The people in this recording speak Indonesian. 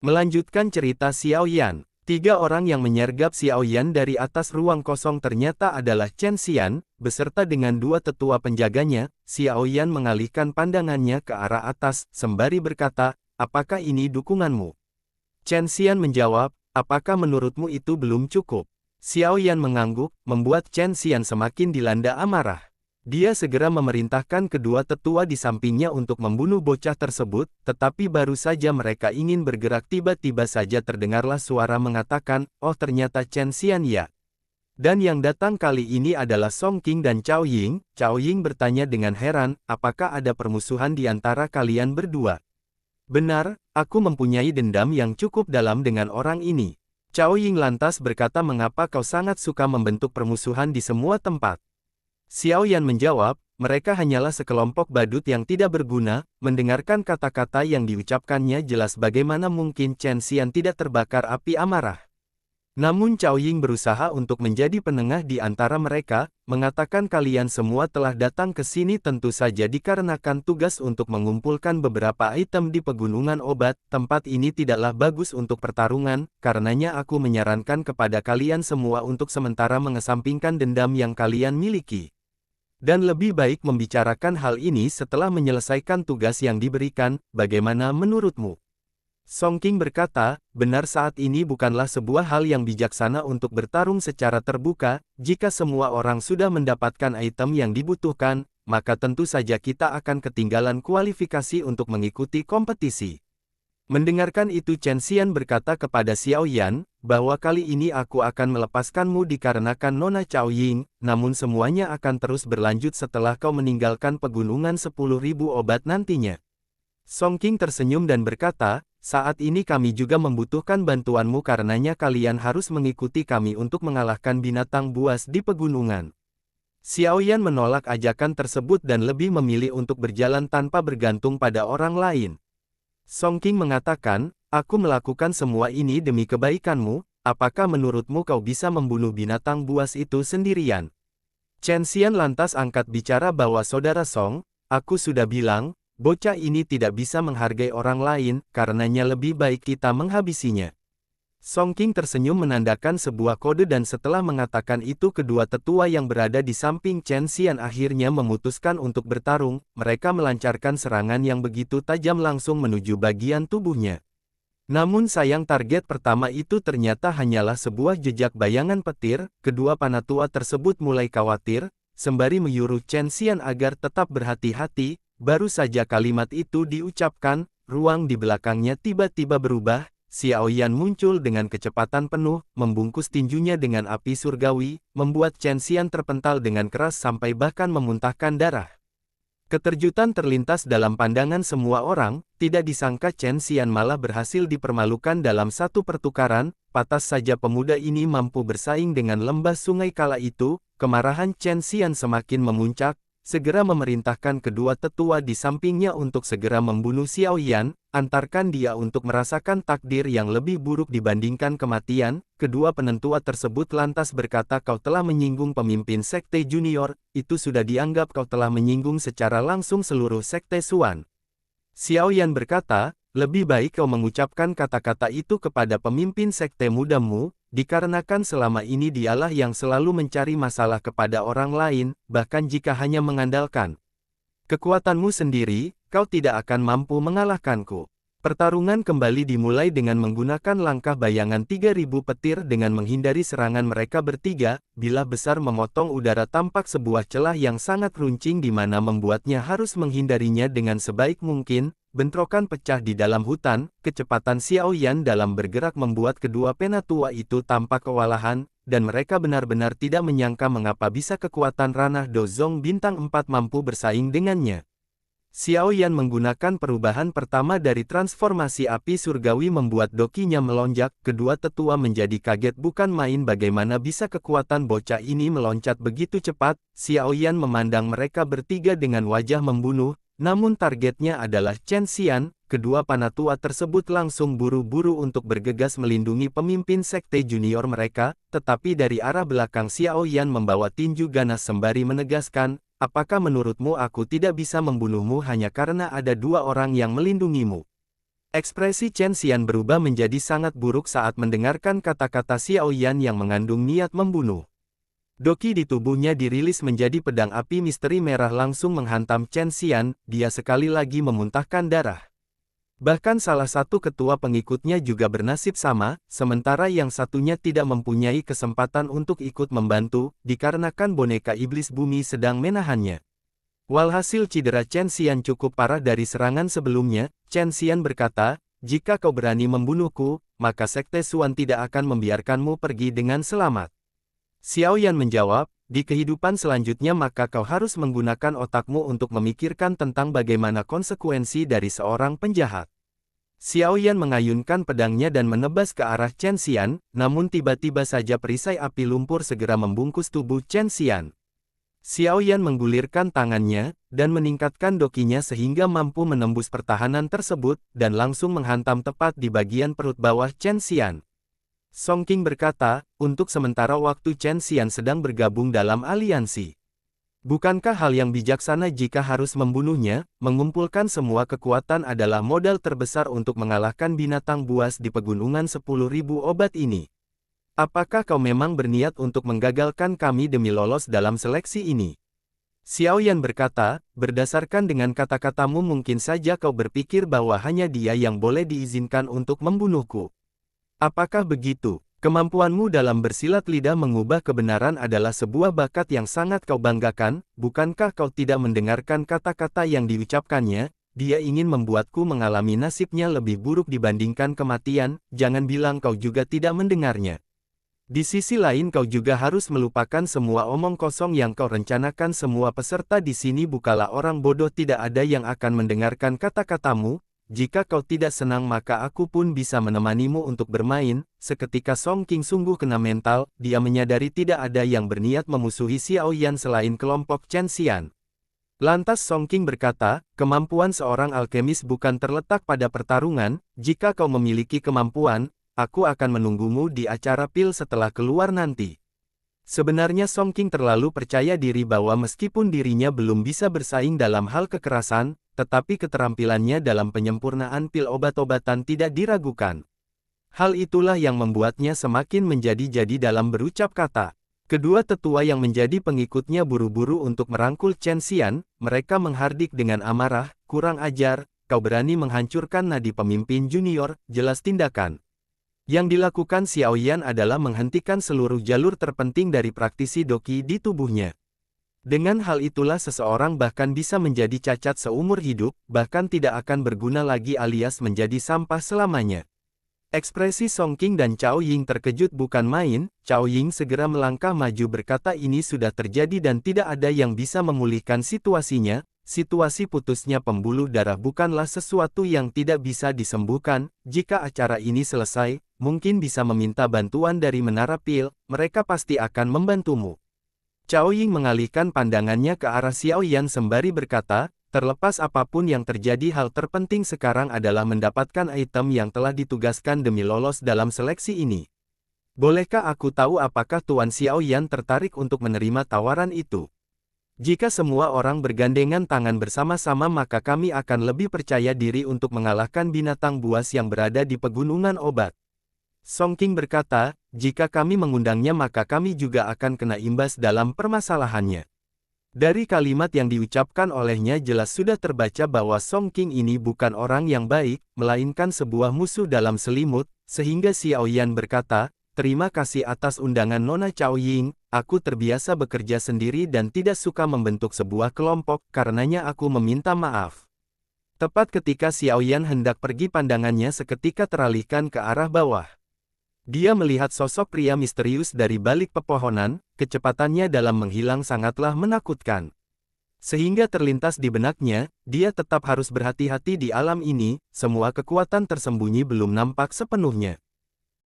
Melanjutkan cerita Xiao Yan, tiga orang yang menyergap Xiao Yan dari atas ruang kosong ternyata adalah Chen Xian, beserta dengan dua tetua penjaganya. Xiao Yan mengalihkan pandangannya ke arah atas, sembari berkata, apakah ini dukunganmu? Chen Xian menjawab, apakah menurutmu itu belum cukup? Xiao Yan mengangguk, membuat Chen Xian semakin dilanda amarah. Dia segera memerintahkan kedua tetua di sampingnya untuk membunuh bocah tersebut, tetapi baru saja mereka ingin bergerak tiba-tiba saja terdengarlah suara mengatakan, oh ternyata Chen Xian ya. Dan yang datang kali ini adalah Song Qing dan Cao Ying. Cao Ying bertanya dengan heran, apakah ada permusuhan di antara kalian berdua? Benar, aku mempunyai dendam yang cukup dalam dengan orang ini. Cao Ying lantas berkata mengapa kau sangat suka membentuk permusuhan di semua tempat. Xiao Yan menjawab, mereka hanyalah sekelompok badut yang tidak berguna. Mendengarkan kata-kata yang diucapkannya jelas bagaimana mungkin Chen Xian tidak terbakar api amarah. Namun Cao Ying berusaha untuk menjadi penengah di antara mereka, mengatakan kalian semua telah datang ke sini tentu saja dikarenakan tugas untuk mengumpulkan beberapa item di pegunungan obat. Tempat ini tidaklah bagus untuk pertarungan, karenanya aku menyarankan kepada kalian semua untuk sementara mengesampingkan dendam yang kalian miliki. Dan lebih baik membicarakan hal ini setelah menyelesaikan tugas yang diberikan, bagaimana menurutmu? Song Qing berkata, benar saat ini bukanlah sebuah hal yang bijaksana untuk bertarung secara terbuka. Jika semua orang sudah mendapatkan item yang dibutuhkan, maka tentu saja kita akan ketinggalan kualifikasi untuk mengikuti kompetisi. Mendengarkan itu Chen Xian berkata kepada Xiao Yan, bahwa kali ini aku akan melepaskanmu dikarenakan Nona Cao Ying, namun semuanya akan terus berlanjut setelah kau meninggalkan pegunungan 10.000 obat nantinya. Song Qing tersenyum dan berkata, saat ini kami juga membutuhkan bantuanmu karenanya kalian harus mengikuti kami untuk mengalahkan binatang buas di pegunungan. Xiao Yan menolak ajakan tersebut dan lebih memilih untuk berjalan tanpa bergantung pada orang lain. Song Qing mengatakan, aku melakukan semua ini demi kebaikanmu, apakah menurutmu kau bisa membunuh binatang buas itu sendirian? Chen Xian lantas angkat bicara bahwa saudara Song, aku sudah bilang, bocah ini tidak bisa menghargai orang lain, karenanya lebih baik kita menghabisinya. Song Qing tersenyum menandakan sebuah kode dan setelah mengatakan itu kedua tetua yang berada di samping Chen Xian akhirnya memutuskan untuk bertarung. Mereka melancarkan serangan yang begitu tajam langsung menuju bagian tubuhnya. Namun sayang target pertama itu ternyata hanyalah sebuah jejak bayangan petir. Kedua panatua tersebut mulai khawatir, sembari menyuruh Chen Xian agar tetap berhati-hati. Baru saja kalimat itu diucapkan, ruang di belakangnya tiba-tiba berubah. Xiao Yan muncul dengan kecepatan penuh, membungkus tinjunya dengan api surgawi, membuat Chen Xian terpental dengan keras sampai bahkan memuntahkan darah. Keterjutan terlintas dalam pandangan semua orang, tidak disangka Chen Xian malah berhasil dipermalukan dalam satu pertukaran. Pantas saja pemuda ini mampu bersaing dengan lembah sungai kala itu. Kemarahan Chen Xian semakin memuncak, segera memerintahkan kedua tetua di sampingnya untuk segera membunuh Xiao Yan, antarkan dia untuk merasakan takdir yang lebih buruk dibandingkan kematian. Kedua penentua tersebut lantas berkata kau telah menyinggung pemimpin sekte junior, itu sudah dianggap kau telah menyinggung secara langsung seluruh sekte Xuan. Xiao Yan berkata, lebih baik kau mengucapkan kata-kata itu kepada pemimpin sekte mudamu, dikarenakan selama ini dialah yang selalu mencari masalah kepada orang lain, bahkan jika hanya mengandalkan kekuatanmu sendiri, kau tidak akan mampu mengalahkanku. Pertarungan kembali dimulai dengan menggunakan langkah bayangan 3.000 petir dengan menghindari serangan mereka bertiga. Bilah besar memotong udara tampak sebuah celah yang sangat runcing di mana membuatnya harus menghindarinya dengan sebaik mungkin. Bentrokan pecah di dalam hutan, kecepatan Xiao Yan dalam bergerak membuat kedua penatua itu tampak kewalahan, dan mereka benar-benar tidak menyangka mengapa bisa kekuatan ranah Dozong bintang 4 mampu bersaing dengannya. Xiao Yan menggunakan perubahan pertama dari transformasi api surgawi membuat dokinya melonjak. Kedua tetua menjadi kaget bukan main bagaimana bisa kekuatan bocah ini meloncat begitu cepat. Xiao Yan memandang mereka bertiga dengan wajah membunuh. Namun targetnya adalah Chen Xian. Kedua panatua tersebut langsung buru-buru untuk bergegas melindungi pemimpin sekte junior mereka, tetapi dari arah belakang Xiao Yan membawa tinju ganas sembari menegaskan, apakah menurutmu aku tidak bisa membunuhmu hanya karena ada dua orang yang melindungimu? Ekspresi Chen Xian berubah menjadi sangat buruk saat mendengarkan kata-kata Xiao Yan yang mengandung niat membunuh. Doki di tubuhnya dirilis menjadi pedang api misteri merah langsung menghantam Chen Xian, dia sekali lagi memuntahkan darah. Bahkan salah satu ketua pengikutnya juga bernasib sama, sementara yang satunya tidak mempunyai kesempatan untuk ikut membantu, dikarenakan boneka iblis bumi sedang menahannya. Walhasil cedera Chen Xian cukup parah dari serangan sebelumnya, Chen Xian berkata, "Jika kau berani membunuhku, maka Sekte Xuan tidak akan membiarkanmu pergi dengan selamat." Xiao Yan menjawab, "Di kehidupan selanjutnya maka kau harus menggunakan otakmu untuk memikirkan tentang bagaimana konsekuensi dari seorang penjahat." Xiao Yan mengayunkan pedangnya dan menebas ke arah Chen Xian, namun tiba-tiba saja perisai api lumpur segera membungkus tubuh Chen Xian. Xiao Yan menggulirkan tangannya, dan meningkatkan dokinya sehingga mampu menembus pertahanan tersebut, dan langsung menghantam tepat di bagian perut bawah Chen Xian. Song Qing berkata, untuk sementara waktu Chen Xian sedang bergabung dalam aliansi. Bukankah hal yang bijaksana jika harus membunuhnya, mengumpulkan semua kekuatan adalah modal terbesar untuk mengalahkan binatang buas di pegunungan 10.000 obat ini? Apakah kau memang berniat untuk menggagalkan kami demi lolos dalam seleksi ini? Xiao Yan berkata, berdasarkan dengan kata-katamu mungkin saja kau berpikir bahwa hanya dia yang boleh diizinkan untuk membunuhku. Apakah begitu? Kemampuanmu dalam bersilat lidah mengubah kebenaran adalah sebuah bakat yang sangat kau banggakan, bukankah kau tidak mendengarkan kata-kata yang diucapkannya? Dia ingin membuatku mengalami nasibnya lebih buruk dibandingkan kematian, jangan bilang kau juga tidak mendengarnya. Di sisi lain kau juga harus melupakan semua omong kosong yang kau rencanakan. Semua peserta di sini bukanlah orang bodoh, tidak ada yang akan mendengarkan kata-katamu. Jika kau tidak senang maka aku pun bisa menemanimu untuk bermain. Seketika Song Qing sungguh kena mental, dia menyadari tidak ada yang berniat memusuhi Xiao Yan selain kelompok Chen Xian. Lantas Song Qing berkata, kemampuan seorang alkemis bukan terletak pada pertarungan, jika kau memiliki kemampuan, aku akan menunggumu di acara pil setelah keluar nanti. Sebenarnya Song Qing terlalu percaya diri bahwa meskipun dirinya belum bisa bersaing dalam hal kekerasan, tetapi keterampilannya dalam penyempurnaan pil obat-obatan tidak diragukan. Hal itulah yang membuatnya semakin menjadi-jadi dalam berucap kata. Kedua tetua yang menjadi pengikutnya buru-buru untuk merangkul Chen Xian, mereka menghardik dengan amarah, kurang ajar, kau berani menghancurkan nadi pemimpin junior, jelas tindakan. Yang dilakukan Xiao Yan adalah menghentikan seluruh jalur terpenting dari praktisi doki di tubuhnya. Dengan hal itulah seseorang bahkan bisa menjadi cacat seumur hidup, bahkan tidak akan berguna lagi alias menjadi sampah selamanya. Ekspresi Song Qing dan Cao Ying terkejut bukan main. Cao Ying segera melangkah maju berkata ini sudah terjadi dan tidak ada yang bisa memulihkan situasinya. Situasi putusnya pembuluh darah bukanlah sesuatu yang tidak bisa disembuhkan. Jika acara ini selesai, mungkin bisa meminta bantuan dari Menara Pil, mereka pasti akan membantumu. Cao Ying mengalihkan pandangannya ke arah Xiao Yan sembari berkata, terlepas apapun yang terjadi hal terpenting sekarang adalah mendapatkan item yang telah ditugaskan demi lolos dalam seleksi ini. Bolehkah aku tahu apakah Tuan Xiao Yan tertarik untuk menerima tawaran itu? Jika semua orang bergandengan tangan bersama-sama maka kami akan lebih percaya diri untuk mengalahkan binatang buas yang berada di pegunungan obat. Song Qing berkata, jika kami mengundangnya maka kami juga akan kena imbas dalam permasalahannya. Dari kalimat yang diucapkan olehnya jelas sudah terbaca bahwa Song Qing ini bukan orang yang baik, melainkan sebuah musuh dalam selimut, sehingga Xiao Yan berkata, terima kasih atas undangan Nona Cao Ying, aku terbiasa bekerja sendiri dan tidak suka membentuk sebuah kelompok, karenanya aku meminta maaf. Tepat ketika Xiao Yan hendak pergi pandangannya seketika teralihkan ke arah bawah. Dia melihat sosok pria misterius dari balik pepohonan, kecepatannya dalam menghilang sangatlah menakutkan. Sehingga terlintas di benaknya, dia tetap harus berhati-hati di alam ini, semua kekuatan tersembunyi belum nampak sepenuhnya.